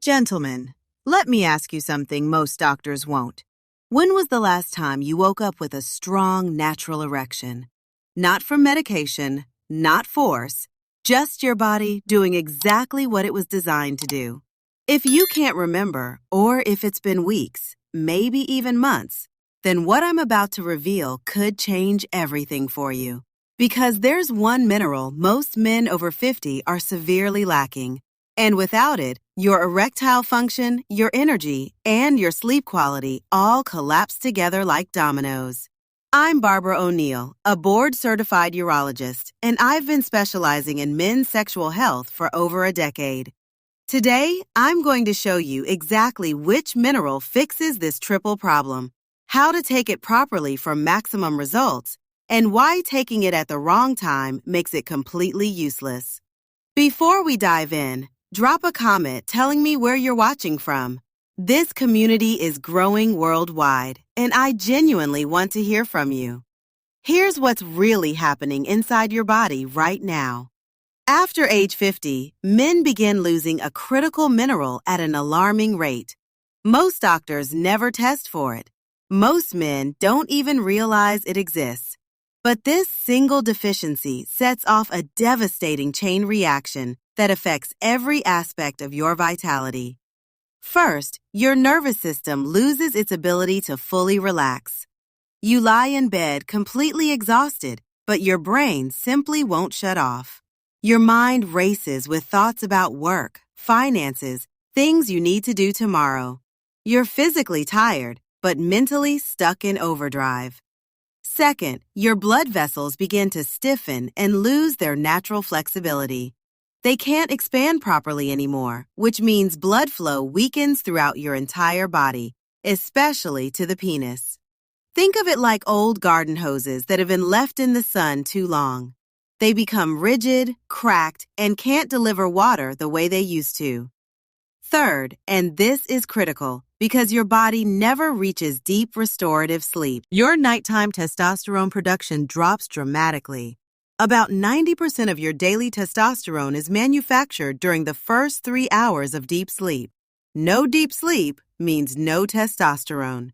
Gentlemen, let me ask you something most doctors won't. When was the last time you woke up with a strong, natural erection? Not from medication, not force, just your body doing exactly what it was designed to do. If you can't remember, or if it's been weeks, maybe even months, then what I'm about to reveal could change everything for you. Because there's one mineral most men over 50 are severely lacking. And without it, your erectile function, your energy, and your sleep quality all collapse together like dominoes. I'm Barbara O'Neill, a board-certified urologist, and I've been specializing in men's sexual health for over a decade. Today, I'm going to show you exactly which mineral fixes this triple problem, how to take it properly for maximum results, and why taking it at the wrong time makes it completely useless. Before we dive in, drop a comment telling me where you're watching from. This community is growing worldwide, and I genuinely want to hear from you. Here's what's really happening inside your body right now. After age 50, men begin losing a critical mineral at an alarming rate. Most doctors never test for it. Most men don't even realize it exists. But this single deficiency sets off a devastating chain reaction that affects every aspect of your vitality. First, your nervous system loses its ability to fully relax. You lie in bed completely exhausted, but your brain simply won't shut off. Your mind races with thoughts about work, finances, things you need to do tomorrow. You're physically tired, but mentally stuck in overdrive. Second, your blood vessels begin to stiffen and lose their natural flexibility. They can't expand properly anymore, which means blood flow weakens throughout your entire body, especially to the penis. Think of it like old garden hoses that have been left in the sun too long. They become rigid, cracked, and can't deliver water the way they used to. Third, and this is critical, because your body never reaches deep restorative sleep, your nighttime testosterone production drops dramatically. About 90% of your daily testosterone is manufactured during the first 3 hours of deep sleep. No deep sleep means no testosterone.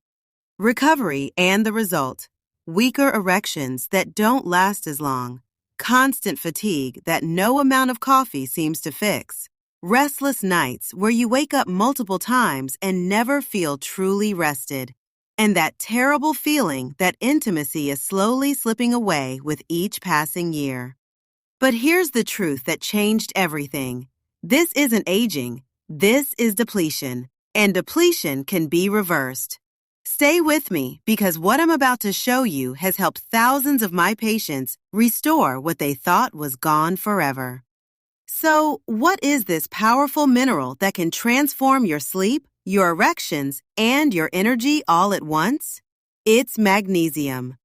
Recovery and the result: weaker erections that don't last as long, constant fatigue that no amount of coffee seems to fix, restless nights where you wake up multiple times and never feel truly rested, and that terrible feeling that intimacy is slowly slipping away with each passing year. But here's the truth that changed everything. This isn't aging, this is depletion, and depletion can be reversed. Stay with me, because what I'm about to show you has helped thousands of my patients restore what they thought was gone forever. So, what is this powerful mineral that can transform your sleep, your erections, and your energy all at once? It's magnesium.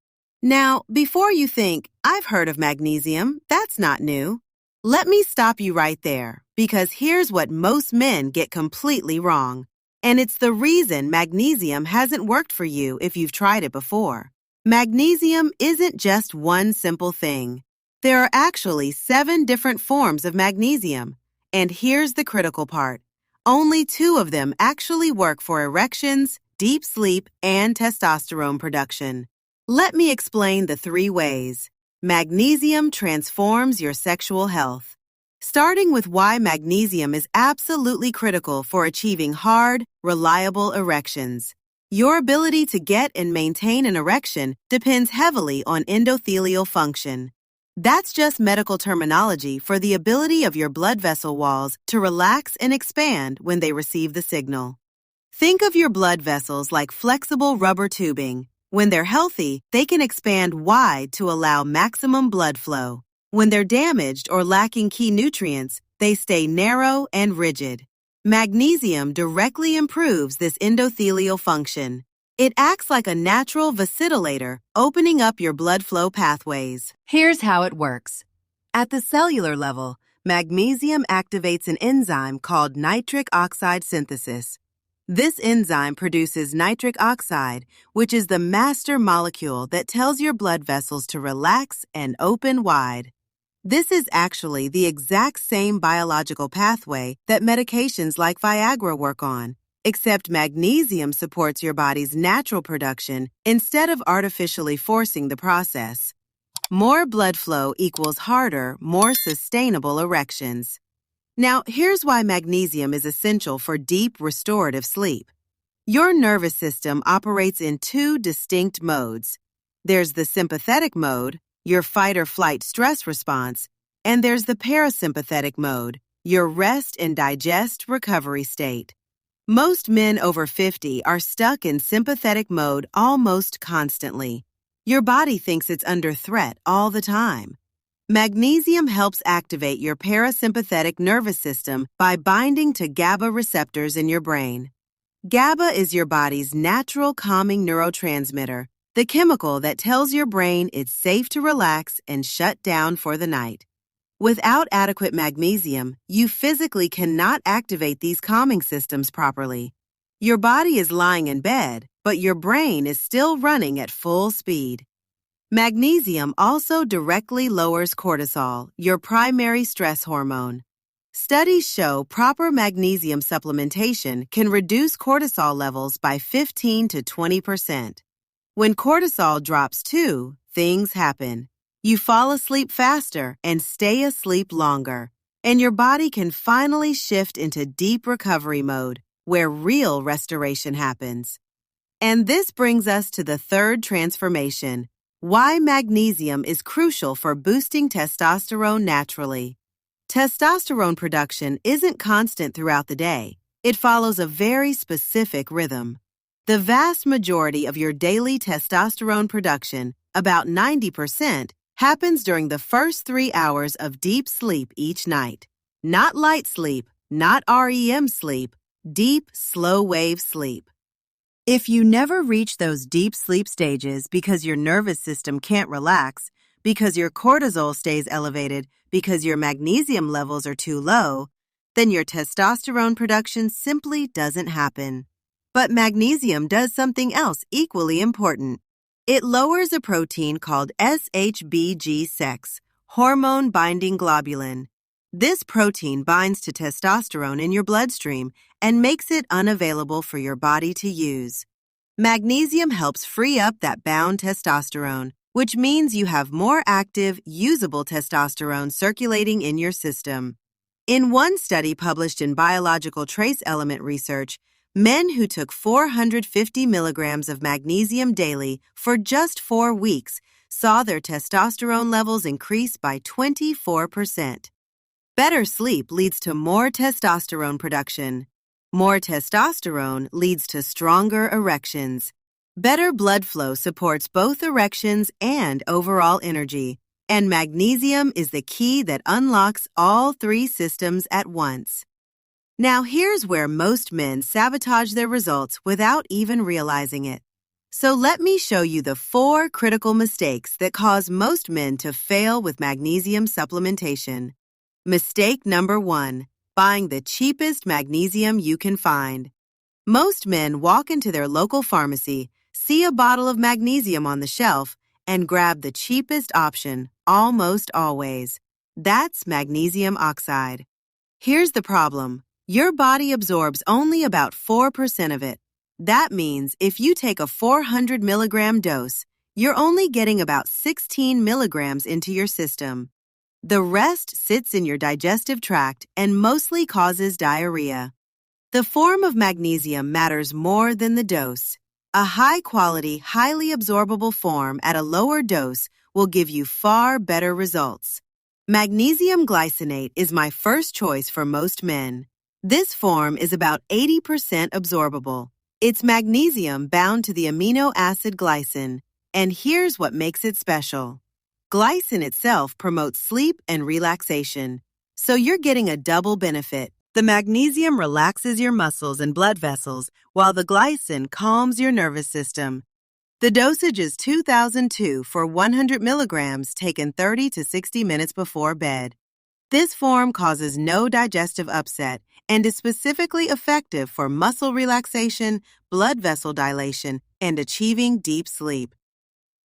Now, before you think, I've heard of magnesium, that's not new. Let me stop you right there, because here's what most men get completely wrong. And it's the reason magnesium hasn't worked for you if you've tried it before. Magnesium isn't just one simple thing. There are actually 7 different forms of magnesium. And here's the critical part. Only 2 of them actually work for erections, deep sleep, and testosterone production. Let me explain the 3 ways. Magnesium transforms your sexual health. Starting with why magnesium is absolutely critical for achieving hard, reliable erections. Your ability to get and maintain an erection depends heavily on endothelial function. That's just medical terminology for the ability of your blood vessel walls to relax and expand when they receive the signal. Think of your blood vessels like flexible rubber tubing. When they're healthy, they can expand wide to allow maximum blood flow. When they're damaged or lacking key nutrients, they stay narrow and rigid. Magnesium directly improves this endothelial function. It acts like a natural vasodilator, opening up your blood flow pathways. Here's how it works. At the cellular level, magnesium activates an enzyme called nitric oxide synthesis. This enzyme produces nitric oxide, which is the master molecule that tells your blood vessels to relax and open wide. This is actually the exact same biological pathway that medications like Viagra work on, except magnesium supports your body's natural production instead of artificially forcing the process. More blood flow equals harder, more sustainable erections. Now, here's why magnesium is essential for deep restorative sleep. Your nervous system operates in two distinct modes. There's the sympathetic mode, your fight or flight stress response, and there's the parasympathetic mode, your rest and digest recovery state. Most men over 50 are stuck in sympathetic mode almost constantly. Your body thinks it's under threat all the time. Magnesium helps activate your parasympathetic nervous system by binding to GABA receptors in your brain. GABA is your body's natural calming neurotransmitter, the chemical that tells your brain it's safe to relax and shut down for the night. Without adequate magnesium, you physically cannot activate these calming systems properly. Your body is lying in bed, but your brain is still running at full speed. Magnesium also directly lowers cortisol, your primary stress hormone. Studies show proper magnesium supplementation can reduce cortisol levels by 15 to 20%. When cortisol drops too, things happen. You fall asleep faster and stay asleep longer, and your body can finally shift into deep recovery mode, where real restoration happens. And this brings us to the third transformation, why magnesium is crucial for boosting testosterone naturally. Testosterone production isn't constant throughout the day. It follows a very specific rhythm. The vast majority of your daily testosterone production, about 90%, happens during the first 3 hours of deep sleep each night. Not light sleep, not REM sleep, deep, slow-wave sleep. If you never reach those deep sleep stages because your nervous system can't relax, because your cortisol stays elevated, because your magnesium levels are too low, then your testosterone production simply doesn't happen. But magnesium does something else equally important. It lowers a protein called SHBG6, hormone-binding globulin. This protein binds to testosterone in your bloodstream and makes it unavailable for your body to use. Magnesium helps free up that bound testosterone, which means you have more active, usable testosterone circulating in your system. In one study published in Biological Trace Element Research, men who took 450 milligrams of magnesium daily for just 4 weeks saw their testosterone levels increase by 24%. Better sleep leads to more testosterone production. More testosterone leads to stronger erections. Better blood flow supports both erections and overall energy, and magnesium is the key that unlocks all 3 systems at once. Now here's where most men sabotage their results without even realizing it. So let me show you the 4 critical mistakes that cause most men to fail with magnesium supplementation. Mistake number 1, buying the cheapest magnesium you can find. Most men walk into their local pharmacy, see a bottle of magnesium on the shelf, and grab the cheapest option, almost always. That's magnesium oxide. Here's the problem. Your body absorbs only about 4% of it. That means if you take a 400 milligram dose, you're only getting about 16 milligrams into your system. The rest sits in your digestive tract and mostly causes diarrhea. The form of magnesium matters more than the dose. A high-quality, highly absorbable form at a lower dose will give you far better results. Magnesium glycinate is my first choice for most men. This form is about 80% absorbable. It's magnesium bound to the amino acid glycine, and here's what makes it special. Glycine itself promotes sleep and relaxation, so you're getting a double benefit. The magnesium relaxes your muscles and blood vessels, while the glycine calms your nervous system. The dosage is 2002 for 100 milligrams taken 30 to 60 minutes before bed. This form causes no digestive upset and is specifically effective for muscle relaxation, blood vessel dilation, and achieving deep sleep.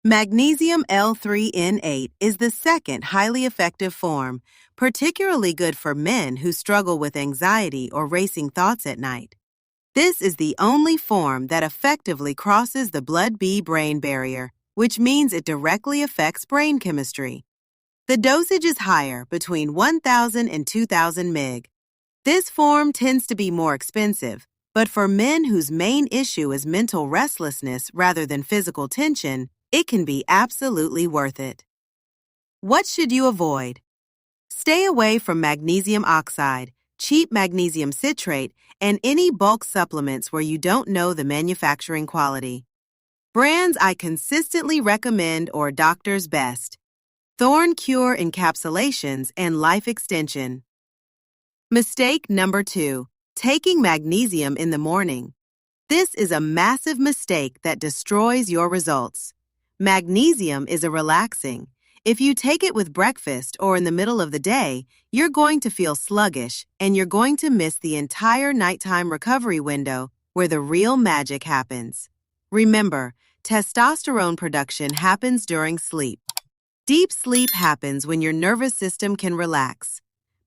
Magnesium L-threonate is the second highly effective form, particularly good for men who struggle with anxiety or racing thoughts at night. This is the only form that effectively crosses the blood-brain barrier, which means it directly affects brain chemistry. The dosage is higher, between 1,000 and 2,000 mg. This form tends to be more expensive, but for men whose main issue is mental restlessness rather than physical tension, it can be absolutely worth it. What should you avoid? Stay away from magnesium oxide, cheap magnesium citrate, and any bulk supplements where you don't know the manufacturing quality. Brands I consistently recommend or doctor's best: Thorn Cure encapsulations and life extension. Mistake number 2, taking magnesium in the morning. This is a massive mistake that destroys your results. Magnesium is a relaxing. If you take it with breakfast or in the middle of the day, you're going to feel sluggish and you're going to miss the entire nighttime recovery window where the real magic happens. Remember, testosterone production happens during sleep. Deep sleep happens when your nervous system can relax.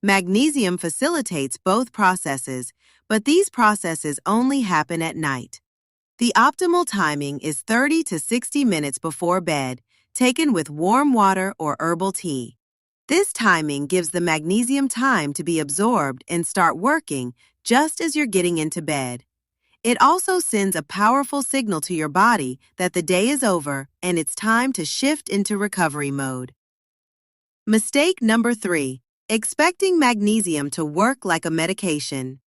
Magnesium facilitates both processes, but these processes only happen at night. The optimal timing is 30 to 60 minutes before bed, taken with warm water or herbal tea. This timing gives the magnesium time to be absorbed and start working just as you're getting into bed. It also sends a powerful signal to your body that the day is over and it's time to shift into recovery mode. Mistake number 3, expecting magnesium to work like a medication.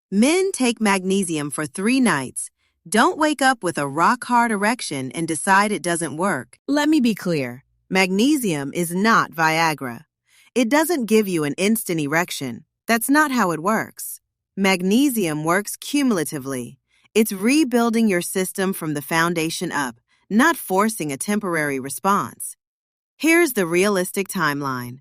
Men take magnesium for 3 nights. Don't wake up with a rock-hard erection and decide it doesn't work. Let me be clear. Magnesium is not Viagra. It doesn't give you an instant erection. That's not how it works. Magnesium works cumulatively. It's rebuilding your system from the foundation up, not forcing a temporary response. Here's the realistic timeline.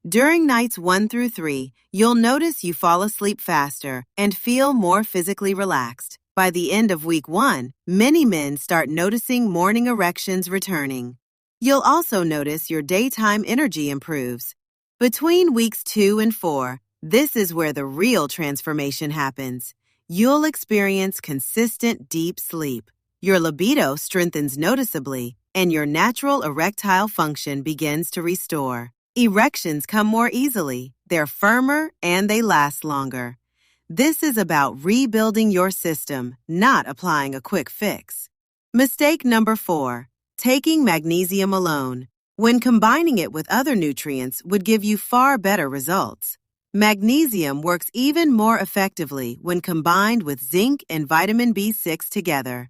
During nights 1 through 3, you'll notice you fall asleep faster and feel more physically relaxed. By the end of week 1, many men start noticing morning erections returning. You'll also notice your daytime energy improves. Between weeks 2 and 4, this is where the real transformation happens. You'll experience consistent deep sleep. Your libido strengthens noticeably, and your natural erectile function begins to restore. Erections come more easily, they're firmer, and they last longer. This is about rebuilding your system, not applying a quick fix. Mistake number 4, taking magnesium alone. When combining it with other nutrients would give you far better results. Magnesium works even more effectively when combined with zinc and vitamin B6 together.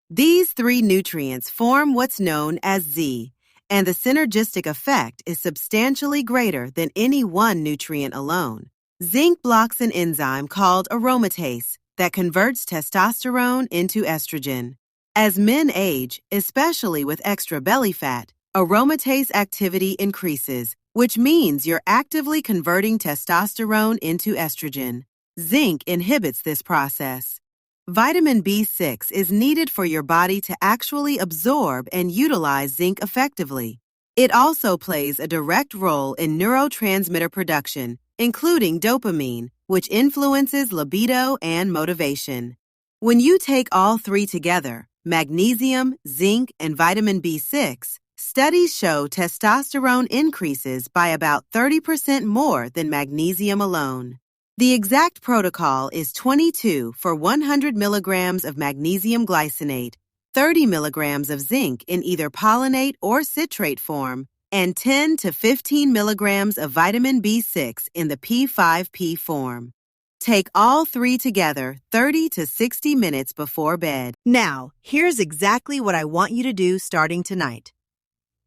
These 3 nutrients form what's known as Z, and the synergistic effect is substantially greater than any one nutrient alone. Zinc blocks an enzyme called aromatase that converts testosterone into estrogen. As men age, especially with extra belly fat, aromatase activity increases, which means you're actively converting testosterone into estrogen. Zinc inhibits this process. Vitamin B6 is needed for your body to actually absorb and utilize zinc effectively. It also plays a direct role in neurotransmitter production, including dopamine, which influences libido and motivation. When you take all 3 together, magnesium, zinc, and vitamin B6, studies show testosterone increases by about 30% more than magnesium alone. The exact protocol is 22 for 100 milligrams of magnesium glycinate, 30 milligrams of zinc in either pollinate or citrate form, and 10 to 15 milligrams of vitamin B6 in the P5P form. Take all 3 together 30 to 60 minutes before bed. Now, here's exactly what I want you to do starting tonight.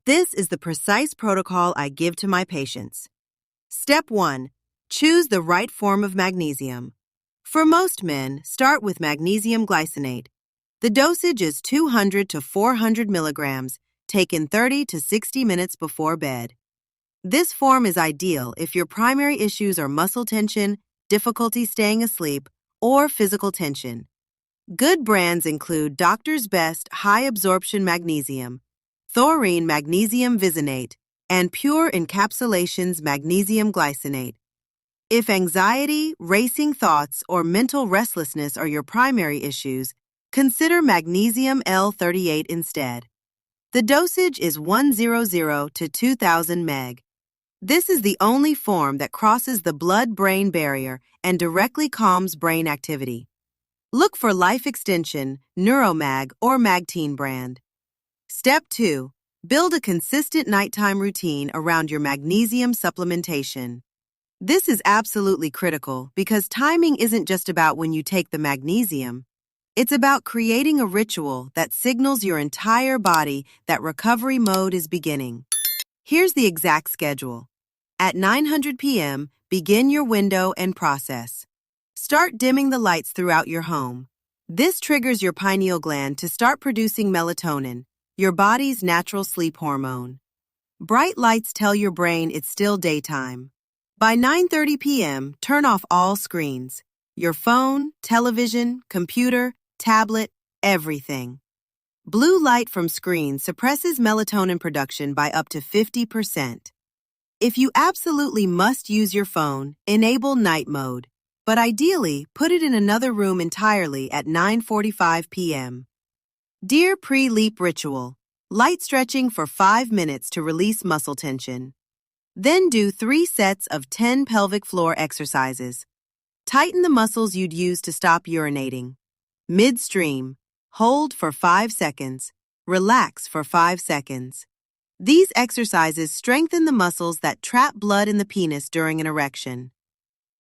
This is the precise protocol I give to my patients. Step 1. Choose the right form of magnesium. For most men, start with magnesium glycinate. The dosage is 200 to 400 milligrams, taken 30 to 60 minutes before bed. This form is ideal if your primary issues are muscle tension, difficulty staying asleep, or physical tension. Good brands include Doctor's Best High Absorption Magnesium, Thorine magnesium visinate, and Pure Encapsulations magnesium glycinate. If anxiety, racing thoughts, or mental restlessness are your primary issues, consider magnesium L-threonate instead. The dosage is 100 to 2000 meg. This is the only form that crosses the blood-brain barrier and directly calms brain activity. Look for Life Extension, Neuromag, or Magteen brand. Step 2. Build a consistent nighttime routine around your magnesium supplementation. This is absolutely critical because timing isn't just about when you take the magnesium. It's about creating a ritual that signals your entire body that recovery mode is beginning. Here's the exact schedule. At 900 p.m., begin your window and process. Start dimming the lights throughout your home. This triggers your pineal gland to start producing melatonin, your body's natural sleep hormone. Bright lights tell your brain it's still daytime. By 9:30 p.m., turn off all screens. Your phone, television, computer, tablet, everything. Blue light from screens suppresses melatonin production by up to 50%. If you absolutely must use your phone, enable night mode. But ideally, put it in another room entirely at 9:45 p.m. Dear Pre-Leap Ritual, light stretching for 5 minutes to release muscle tension. Then do 3 sets of 10 pelvic floor exercises. Tighten the muscles you'd use to stop urinating. Midstream, hold for 5 seconds. Relax for 5 seconds. These exercises strengthen the muscles that trap blood in the penis during an erection.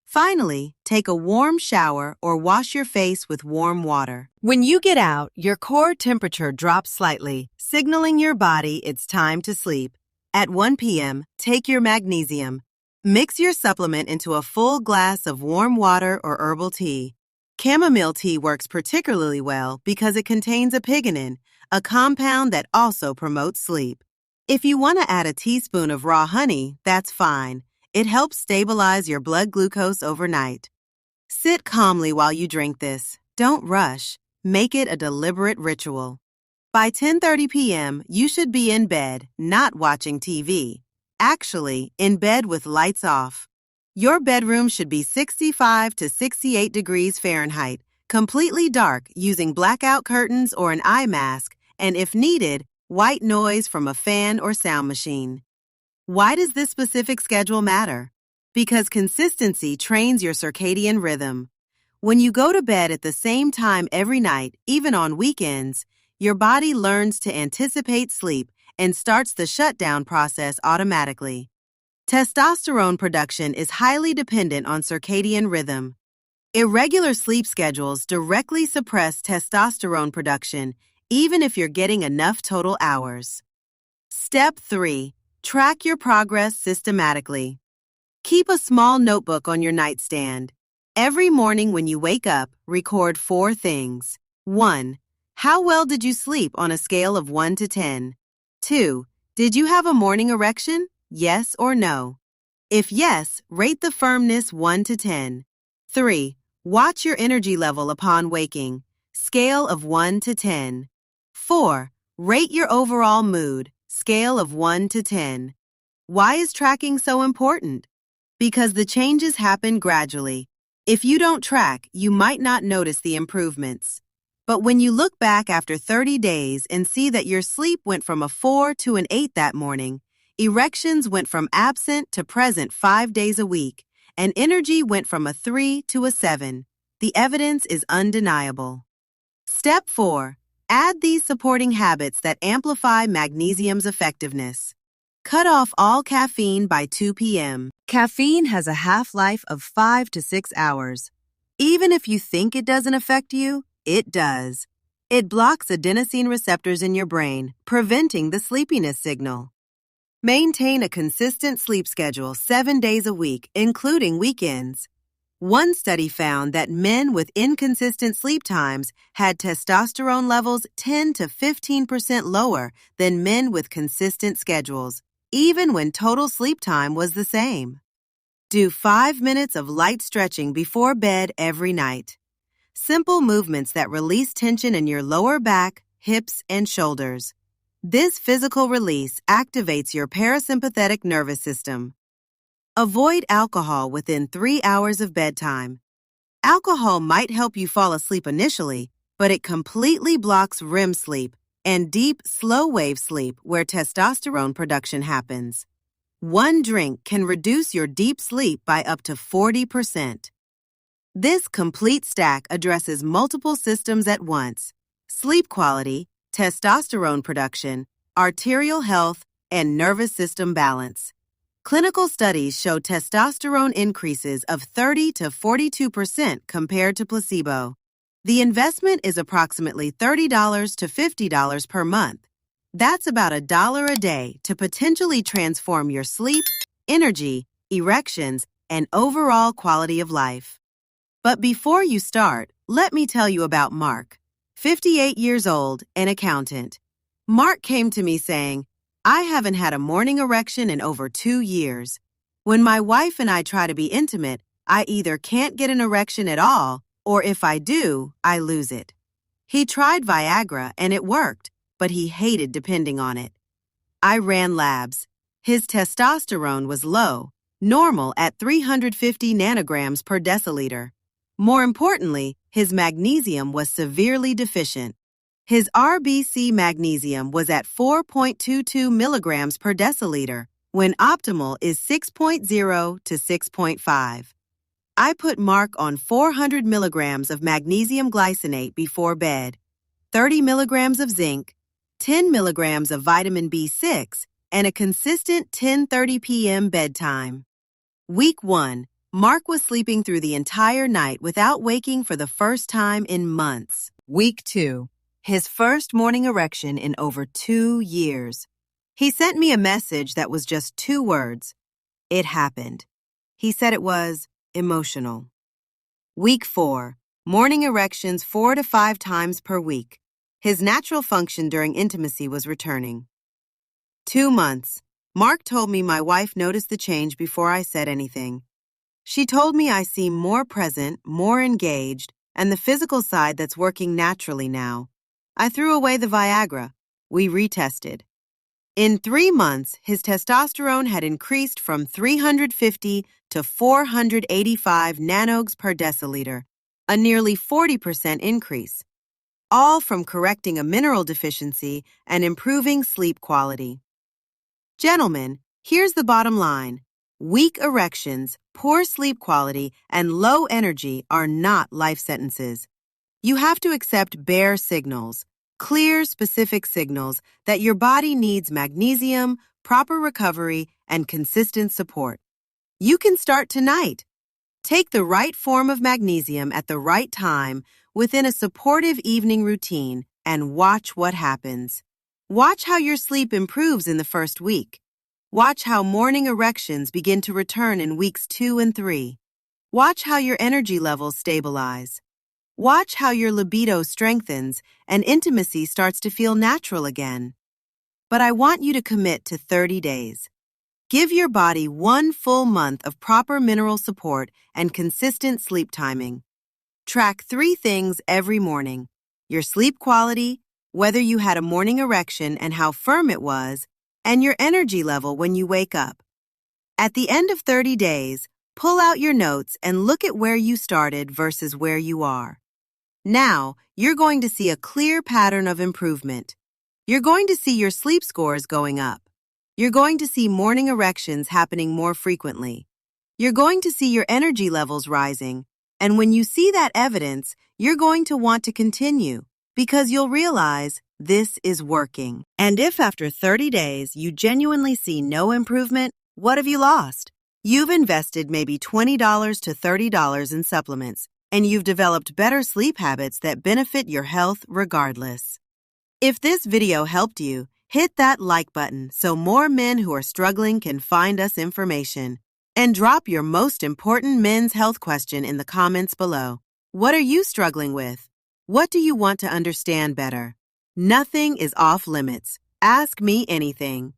Finally, take a warm shower or wash your face with warm water. When you get out, your core temperature drops slightly, signaling your body it's time to sleep. At 1 p.m., take your magnesium. Mix your supplement into a full glass of warm water or herbal tea. Chamomile tea works particularly well because it contains apigenin, a compound that also promotes sleep. If you want to add a teaspoon of raw honey, that's fine. It helps stabilize your blood glucose overnight. Sit calmly while you drink this. Don't rush. Make it a deliberate ritual. By 10:30 p.m., you should be in bed, not watching TV. Actually, in bed with lights off. Your bedroom should be 65 to 68 degrees Fahrenheit, completely dark using blackout curtains or an eye mask, and if needed, white noise from a fan or sound machine. Why does this specific schedule matter? Because consistency trains your circadian rhythm. When you go to bed at the same time every night, even on weekends, your body learns to anticipate sleep and starts the shutdown process automatically. Testosterone production is highly dependent on circadian rhythm. Irregular sleep schedules directly suppress testosterone production, even if you're getting enough total hours. Step 3. Track your progress systematically. Keep a small notebook on your nightstand. Every morning when you wake up, record 4 things. 1. How well did you sleep on a scale of 1 to 10? 2. Did you have a morning erection? Yes or no? If yes, rate the firmness 1 to 10. 3. Watch your energy level upon waking. Scale of 1 to 10. 4. Rate your overall mood. Scale of 1 to 10. Why is tracking so important? Because the changes happen gradually. If you don't track, you might not notice the improvements. But when you look back after 30 days and see that your sleep went from a 4 to an 8 that morning, erections went from absent to present 5 days a week, and energy went from a 3 to a 7, the evidence is undeniable. Step 4. Add these supporting habits that amplify magnesium's effectiveness. Cut off all caffeine by 2 p.m. Caffeine has a half-life of 5 to 6 hours. Even if you think it doesn't affect you, it does. It blocks adenosine receptors in your brain, preventing the sleepiness signal. Maintain a consistent sleep schedule 7 days a week, including weekends. One study found that men with inconsistent sleep times had testosterone levels 10 to 15% lower than men with consistent schedules, even when total sleep time was the same. Do 5 minutes of light stretching before bed every night. Simple movements that release tension in your lower back, hips, and shoulders. This physical release activates your parasympathetic nervous system. Avoid alcohol within 3 hours of bedtime. Alcohol might help you fall asleep initially, but it completely blocks REM sleep and deep, slow-wave sleep where testosterone production happens. One drink can reduce your deep sleep by up to 40%. This complete stack addresses multiple systems at once: sleep quality, testosterone production, arterial health, and nervous system balance. Clinical studies show testosterone increases of 30 to 42% compared to placebo. The investment is approximately $30 to $50 per month. That's about $1 a day to potentially transform your sleep, energy, erections, and overall quality of life. But before you start, let me tell you about Mark, 58 years old, an accountant. Mark came to me saying, "I haven't had a morning erection in over 2 years. When my wife and I try to be intimate, I either can't get an erection at all, or if I do, I lose it." He tried Viagra and it worked, but he hated depending on it. I ran labs. His testosterone was low, normal at 350 nanograms per deciliter. More importantly, his magnesium was severely deficient. His RBC magnesium was at 4.22 milligrams per deciliter, when optimal is 6.0 to 6.5. I put Mark on 400 milligrams of magnesium glycinate before bed, 30 milligrams of zinc, 10 milligrams of vitamin B6, and a consistent 10:30 p.m. bedtime. Week 1, Mark was sleeping through the entire night without waking for the first time in months. Week 2, his first morning erection in over 2 years. He sent me a message that was just 2 words. It happened. He said it was emotional. Week 4, morning erections 4 to 5 times per week. His natural function during intimacy was returning. 2 months. Mark told me my wife noticed the change before I said anything. She told me I seem more present, more engaged, and the physical side that's working naturally now. I threw away the Viagra. We retested. In 3 months, his testosterone had increased from 350 to 485 nanogs per deciliter, a nearly 40% increase, all from correcting a mineral deficiency and improving sleep quality. Gentlemen, here's the bottom line. Weak erections, poor sleep quality, and low energy are not life sentences. You have to accept bare signals, clear, specific signals that your body needs magnesium, proper recovery, and consistent support. You can start tonight. Take the right form of magnesium at the right time within a supportive evening routine and watch what happens. Watch how your sleep improves in the first week. Watch how morning erections begin to return in weeks 2 and 3. Watch how your energy levels stabilize. Watch how your libido strengthens and intimacy starts to feel natural again. But I want you to commit to 30 days. Give your body 1 full month of proper mineral support and consistent sleep timing. Track 3 things every morning: your sleep quality, whether you had a morning erection and how firm it was, and your energy level when you wake up. At the end of 30 days, pull out your notes and look at where you started versus where you are. Now, you're going to see a clear pattern of improvement. You're going to see your sleep scores going up. You're going to see morning erections happening more frequently. You're going to see your energy levels rising. And when you see that evidence, you're going to want to continue because you'll realize this is working. And if after 30 days you genuinely see no improvement, what have you lost? You've invested maybe $20 to $30 in supplements, and you've developed better sleep habits that benefit your health regardless. If this video helped you, hit that like button so more men who are struggling can find us information. And drop your most important men's health question in the comments below. What are you struggling with? What do you want to understand better? Nothing is off limits. Ask me anything.